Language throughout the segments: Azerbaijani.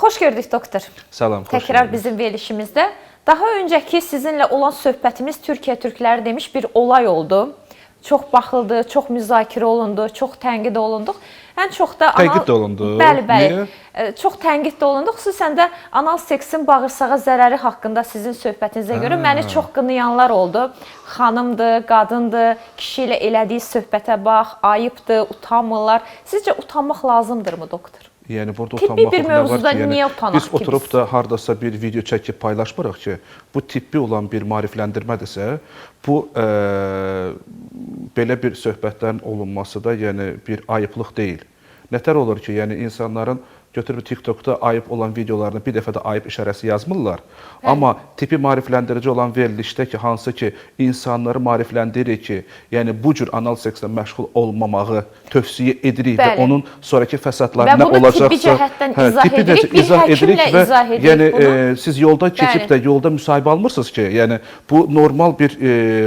Xoş gördük doktor. Salam, xoş Təkrar gördük. bizim verilişimizdə. Daha öncəki sizinlə olan söhbətimiz Türkiyə Türkləri demiş bir olay oldu. Çox baxıldı, çox müzakirə olundu, çox tənqid olunduq. Ən çox da Tənqid də olundu. Bəli. Niyə? Çox tənqid də olundu. Xüsusən də anal seksin bağırsağa zərəri haqqında sizin söhbətinizə görə məni çox qınayanlar oldu. Xanımdır, qadındır, kişi ilə elədiyi söhbətə bax, ayıbdır, utanmırlar. Sizcə utanmaq lazımdırmı doktor? Yəni burada Tibbi utanmaq bir nə var mövzuda ki, niyə utanaq biz ki oturub da hardasa bir video çəkib paylaşmırıq ki, bu tibbi olan bir maarifləndirmədirsə, bu belə bir söhbətlərin olunması da yəni bir ayıblıq deyil. Nətər olur ki, yəni insanların götürüb TikTokda ayıb olan videolarını bir dəfə də ayıb işarəsi yazmırlar. Amma tipi maarifləndirici olan verilişdə ki, hansı ki insanları maarifləndirir ki, yəni bu cür anal sekslə məşğul olmamağı tövsiyə edirik və onun sonraki fəsadları nə olacaqsa, tibbi cəhətdən izah edirik, bir həkimlə izah edirik yəni siz yolda keçib də yolda müsahibə almırsınız ki, yəni bu normal bir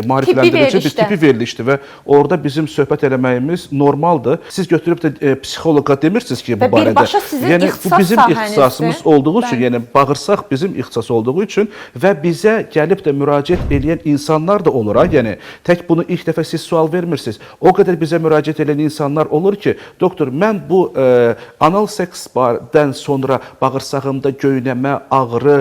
maarifləndirici bir tipi verilişdir və orada bizim söhbət eləməyimiz normaldır. Siz götürüb də psixoloqa demirsiniz ki, bu barədə. Birbaşa sizin bu bizim ixtisasımız olduğu üçün, yəni bağırsaq bizim ixtisas olduğu üçün və bizə gəlib də müraciət edən insanlar da olur. Yəni tək bunu ilk dəfə siz sual vermirsiniz. O qədər bizə müraciət edən insanlar olur ki, doktor, mən bu anal seksdən sonra bağırsağımda göynəmə, ağrı,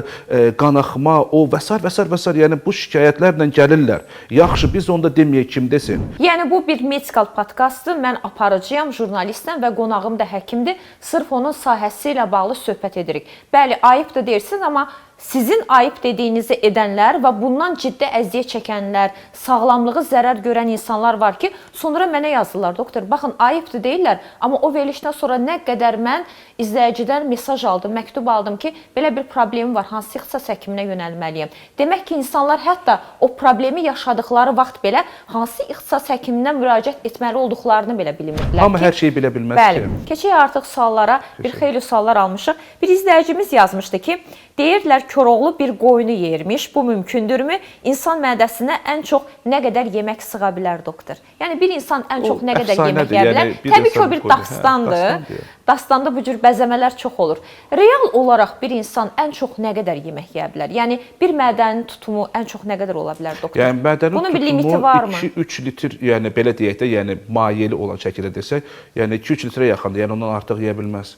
qanaxma, o və s. yəni bu şikayətlərlə gəlirlər. Yaxşı, biz onda deməyək, kim desin? Yəni bu bir medikal podkastdır. Mən aparıcıyam, jurnalistəm və qonağım da həkimdir. Sırf onun sahəsi ilə bağlı söhbət edirik. Bəli, ayıb da deyirsiniz, amma sizin ayıb dediyinizi edənlər və bundan ciddi əziyyət çəkənlər, sağlamlığı zərər görən insanlar var ki, sonra mənə yazırlar, doktor, baxın, ayıbdır deyirlər, amma o verilişdən sonra nə qədər mən izləyicidən mesaj aldım, məktub aldım ki, belə bir problemim var, hansı ixtisas həkiminə yönəlməliyəm. Demək ki, insanlar hətta o problemi yaşadıkları vaxt belə hansı ixtisas həkiminə müraciət etməli olduqlarını belə bilmirdilər. Amma hər şeyi bilə bilməz ki. Bəli, keçək artıq suallara, bir xeyli suallar almışıq. Bir izləyicimiz yazmışdı ki, deyirlər Koroğlu bir qoyunu yeyirmiş, bu mümkündürmü? İnsan mədəsinə ən çox nə qədər yemək sığa bilər, doktor? Yəni bir insan ən çox nə qədər yemək yeyə bilər? Təbii ki, o bir dastandır. Dastanda bu cür bəzəmələr çox olur. Real olaraq bir insan ən çox nə qədər yemək yeyə bilər? Yəni bir mədənin tutumu ən çox nə qədər ola bilər, doktor? Yəni mədənin bunun bir limiti var mı? 2-3 litr, yəni belə deyək də, yəni maiyeli olan şəkildə desək, yəni 2-3 litrə yaxındır. Yəni ondan artıq yeyə bilməz.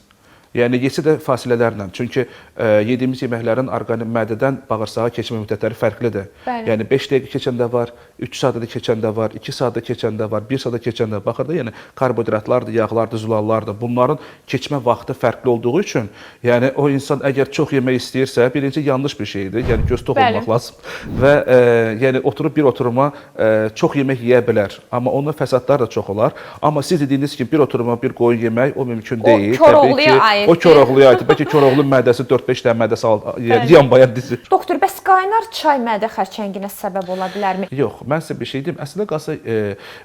Yəni yesə də fasilələrlə. Çünki yediyimiz yeməklərin orqanizm mədədən bağırsağa keçmə müddətləri fərqlidir. Bəli. Yəni 5 dəqiqə keçən də var, 3 saatda keçən də var, 2 saatda keçən də var, 1 saatda keçən də baxırdı. Yəni karbohidratlardır, yağlardır, zulallardır. Bunların keçmə vaxtı fərqli olduğu üçün, yəni o insan əgər çox yemək istəyirsə, birinci yanlış bir şeydir. Yəni göz tox olmaq lazım və yəni oturub bir oturuma çox yemək yeyə bilər. Amma onun fəsadları da çox olar. Amma siz dediyiniz kimi bir oturuma bir qoyun yemək o mümkün deyil. O Koroğluya aid. O Koroğluya aid. Bəlkə Koroğlunun mədəsi 4-5 dənə mədəsi yan-bayan dizir. Doktor, bəs qaynar çay mədə xərçənginə səbəb ola bilərmi? Yox, mən sizə bir şey deyim. Əslində qalsa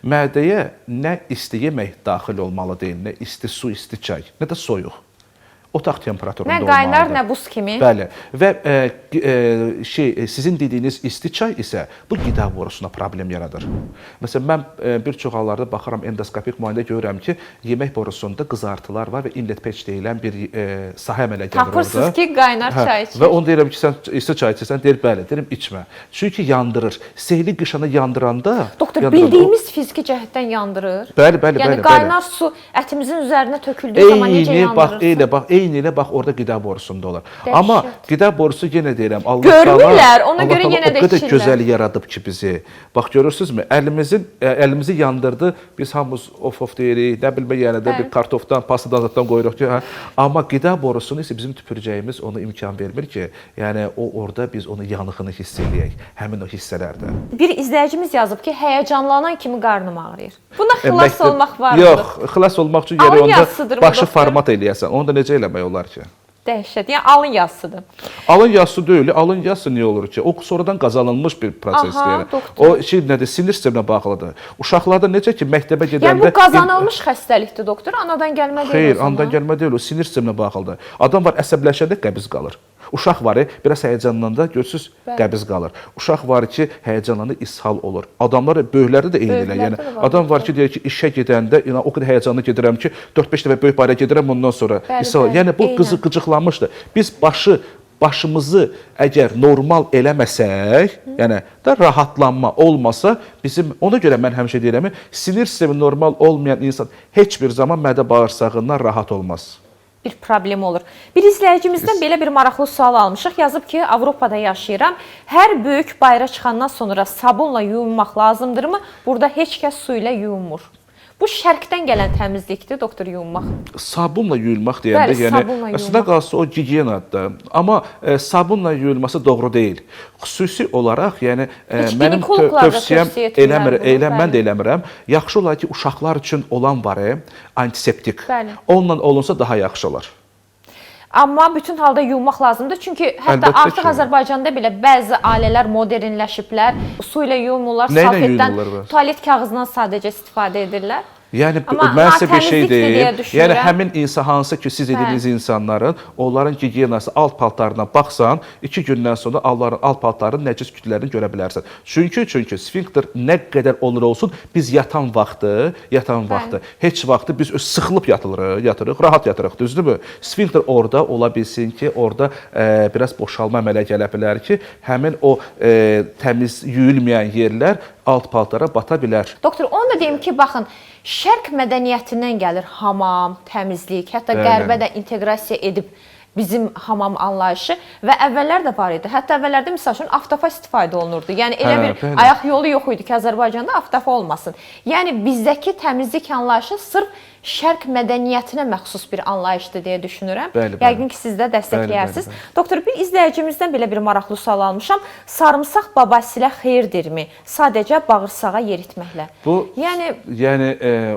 mədəyə nə isti yemək daxil olmalı deyil, nə isti su, isti çay, nə də soyuq. Otaq temperaturunda olmalıdır. Nə qaynar, nə buz kimi. Bəli. Və sizin dediyiniz isti çay isə bu qida borusuna problem yaradır. Məsələn, mən bir çox hallarda baxıram, endoskopik müayinədə görürəm ki, yemək borusunda qızartılar var və inlet peç deyilən bir sahə əmələ gəlir orada. Tapırsınız ki, qaynar çay içir. Və onu deyirəm ki, sən isti çay içirsən, deyir, bəli, deyirəm, içmə. Çünki yandırır. Seyli qışanı yandıranda... Doktor, bildiyimiz fiziki cəhətdən yandırır. Bəli. Yəni qaynar su ətimizin üzərinə töküldüyü zaman necə yandırırsın? Eyni ilə bax orada qida borusunda olur. Amma qida borusu yenə deyirəm, Allah görmürlər, ona görə yenə də içirlər. O qədər içirlər. gözəl yaradıb ki bizi. Bax görürsünüzmü? Əlimizi yandırdı. Biz hamımız of deyirik. Nə bilmə yəni də bir kartofdan, pastadan zaddan qoyuruq ki, amma qida borusunu isə bizim tüpürcəyimiz ona imkan vermir ki, yəni o orada biz onu yanığını hiss eləyək. Həmin o hissələrdə. Bir izləyicimiz yazıb ki, həyəcanlanan kimi qarnım ağrıyır. Buna xilas olmaq varmı? Yox, xilas olmaq üçün gərək onda başı format eləyəsən. Onu da necə eləmək olar ki? Dəhşət. Yəni alın yazısıdır. Alın yazısı deyil. Alın yazısı niyə olur ki? O sonradan qazanılmış bir prosesdir. O şey nədir? Sinir sisteminə bağlıdır. Uşaqlarda necə ki məktəbə gedəndə... Yəni bu qazanılmış xəstəlikdir, doktor. Anadan gəlmə deyil. Xeyr, anadan gəlmə deyil. O sinir sisteminə bağlıdır. Adam var əsəbləşəndə qəbz qalır. Uşaq var, biraz həyəcanlananda görürsüz qəbiz qalır. Uşaq var ki, həyəcanlananda ishal olur. Adamlar böyüklərdə də eynilə. Yəni adam var ki, deyir ki, işə gedəndə o qədər həyəcanlı gedirəm ki, 4-5 dəfə böyük bayrağa gedirəm, ondan sonra ishal. Yəni bu qıcıqlanmışdır. Biz başımızı əgər normal eləməsək, yəni da rahatlanma olmasa, bizim ona görə mən həmişə deyirəm, sinir sistemi normal olmayan insan heç bir zaman mədə bağırsağından rahat olmaz. Bir problem olur. Bir izləyicimizdən belə bir maraqlı sual almışıq. Yazıb ki, Avropada yaşayıram. Hər böyük bayra çıxandan sonra sabunla yuyunmaq lazımdırmı? Burada heç kəs su ilə yuyunmur. Bu şərqdən gələn təmizlikdir, doktor, yuyunmaq. Sabunla yuyulmaq deyəndə, yəni əslində qalsa o gigiyenadır. Amma sabunla yuyulması doğru deyil. Xüsusi olaraq, yəni mənim tövsiyəm mən də eləmirəm. Yaxşı olar ki, uşaqlar üçün olan var, antiseptik. Onunla olunsa daha yaxşı olar. Amma bütün halda yuymaq lazımdır. Çünki hətta artıq Azərbaycanda belə bəzi ailələr modernləşiblər. Su ilə yuyulmurlar, salfetdən, tualet kağızından sadəcə istifadə edirlər. Yəni mən sizə bir şey deyim. Yəni həmin insan hansı ki siz dediyiniz insanların, onların gigiyenası alt paltarına baxsan, 2 gündən sonra onların alt paltarının nəcis kütlərini görə bilərsən. Çünki sfinkter nə qədər olur olsun, biz yatan vaxtı, heç vaxtı biz sıxılıb yatırıq, rahat yatırıq, düzdürmü? Sfinkter orada ola bilsin ki, orada biraz boşalma əmələ gələ bilər ki, həmin o təmiz yuyulmayan yerlər alt paltara bata bilər. Doktor, onu da deyim ki, baxın, şərq mədəniyyətindən gəlir hamam, təmizlik, hətta qərbə də inteqrasiya edib bizim hamam anlayışı və əvvəllər də var idi. Hətta əvvəllərdə misal üçün avtofa istifadə olunurdu. Yəni elə bir ayaq yolu yox idi ki, Azərbaycanda avtofa olmasın. Yəni bizdəki təmizlik anlayışı sırf şərq mədəniyyətinə məxsus bir anlayışdır deyə düşünürəm. Yəqin ki, siz də dəstəkləyərsiniz. Doktor, bir izləyicimizdən belə bir maraqlı sual almışam. Sarımsaq babasilə xeyirdirmi? Sadəcə bağırsağa yeritməklə. Yəni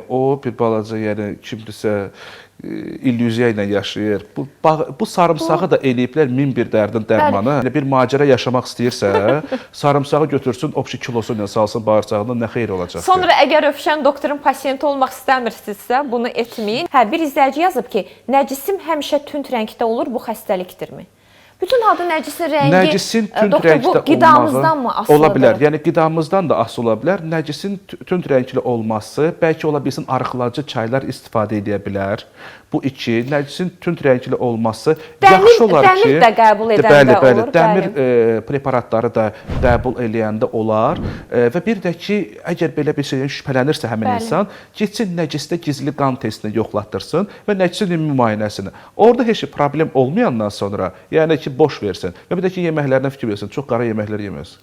o bir balaca, yəni kimdirsə illüziya ilə yaşayır. Bu sarımsağı da eləyiblər min bir dərdin dərmanı. Bir macəra yaşamaq istəyirsə, sarımsağı götürsün, opşi kilosunu salsın bağırsağında, nə xeyir olacaq? Sonra əgər Rövşən doktorun pasiyenti olmaq istəmirsinizsə, bunu etməyin. Bir izləyici yazıb ki, nəcisim həmişə tünd rəngdə olur, bu xəstəlikdirmi? Bütün halda nəcisin rəngi, doktor, bu qidamızdan mı asılıdır? Ola bilər, yəni qidamızdan da asılı ola bilər. Nəcisin tünd rəngli olması, bəlkə ola bilsin arıqlayıcı çaylar istifadə edə bilər. Bu iki, nəcisin tünd rəngli olması yaxşı olar ki... Dəmir də qəbul edəndə olur. Dəmir preparatları da qəbul eləyəndə olar və bir də ki, əgər belə bir şeydən şübhələnirsə həmin insan, getsin nəcisdə gizli qan testini yoxlatdırsın və nəcisin ümumi müayinəsini. Orada heç problem olmayandan sonra, yəni ki, boş versin və bir də ki, yeməklərinə fikir versin, çox qara yeməklər yeməz.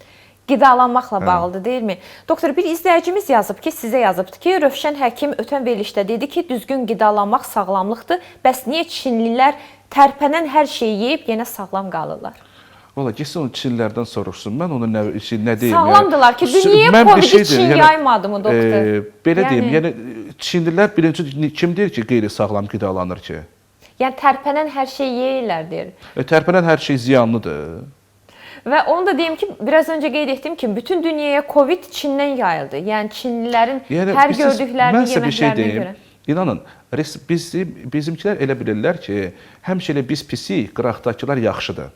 Qidalanmaqla bağlıdır, deyilmi? Doktor, bir izləyicimiz yazıb ki, sizə yazıbdır ki, Rövşən həkim ötən verilişdə dedi ki, düzgün qidalanmaq sağlamlıqdır. Bəs niyə Çinlilər tərpənən hər şeyi yeyib yenə sağlam qalırlar? Valla, gitsin onu Çinlilərdən soruşsun. Mən onu nə deyim? Sağlamdırlar ki, dünyaya Covid-i Çin yaymadı mı, doktor? Belə deyim, yəni Çinlilər birinci kim deyir ki, qeyri-sağlam qidalanır ki? Yəni tərpənən hər şeyi yeyirlər, deyir. Tərpənən hər şey ziyanlıdır. Və onu da deyim ki, biraz öncə qeyd etdim ki, bütün dünyaya Covid Çindən yayıldı. Yəni Çinlilərin hər gördüklərini yeməklərinə görə. İnanın, bizimkilər elə bilirlər ki, həmişə elə biz pisik, qıraqdakılar yaxşıdır.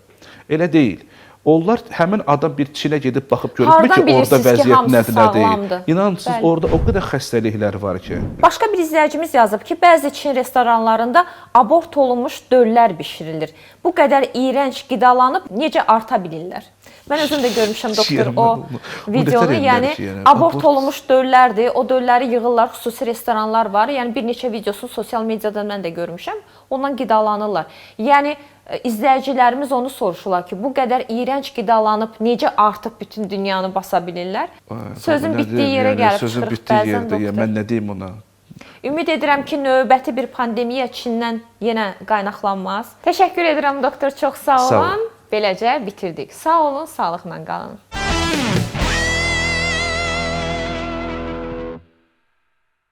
Elə deyil. Onlar həmin adam bir Çinə gedib baxıb görübmü ki, orada vəziyyət nədir, nə deyil. İnanırsınız, orada o qədər xəstəliklər var ki. Başqa bir izləyicimiz yazıb ki, bəzi Çin restoranlarında abort olunmuş döllər bişirilir. Bu qədər iyrənc qidalanıb necə arta bilirlər? Mən özüm də görmüşəm, doktor, o videonu. Yəni, abort olunmuş döllərdir. O dölləri yığırlar, xüsusi restoranlar var. Yəni, bir neçə videosunu sosial mediadan mən də görmüşəm. Ondan qidalanırlar. Yəni, izləyicilərimiz onu soruşurlar ki, bu qədər iyrənc qidalanıb necə artıq bütün dünyanı basa bilirlər? Sözün bitdiyi yerə gəlib çıxırıq bəzən, doktor. Mən nə deyim ona? Ümid edirəm ki, növbəti bir pandemiya Çindən yenə qaynaqlanmaz. Təşəkkür edirəm, doktor, çox sağ olun. Beləcə bitirdik. Sağ olun, sağlıqla qalın.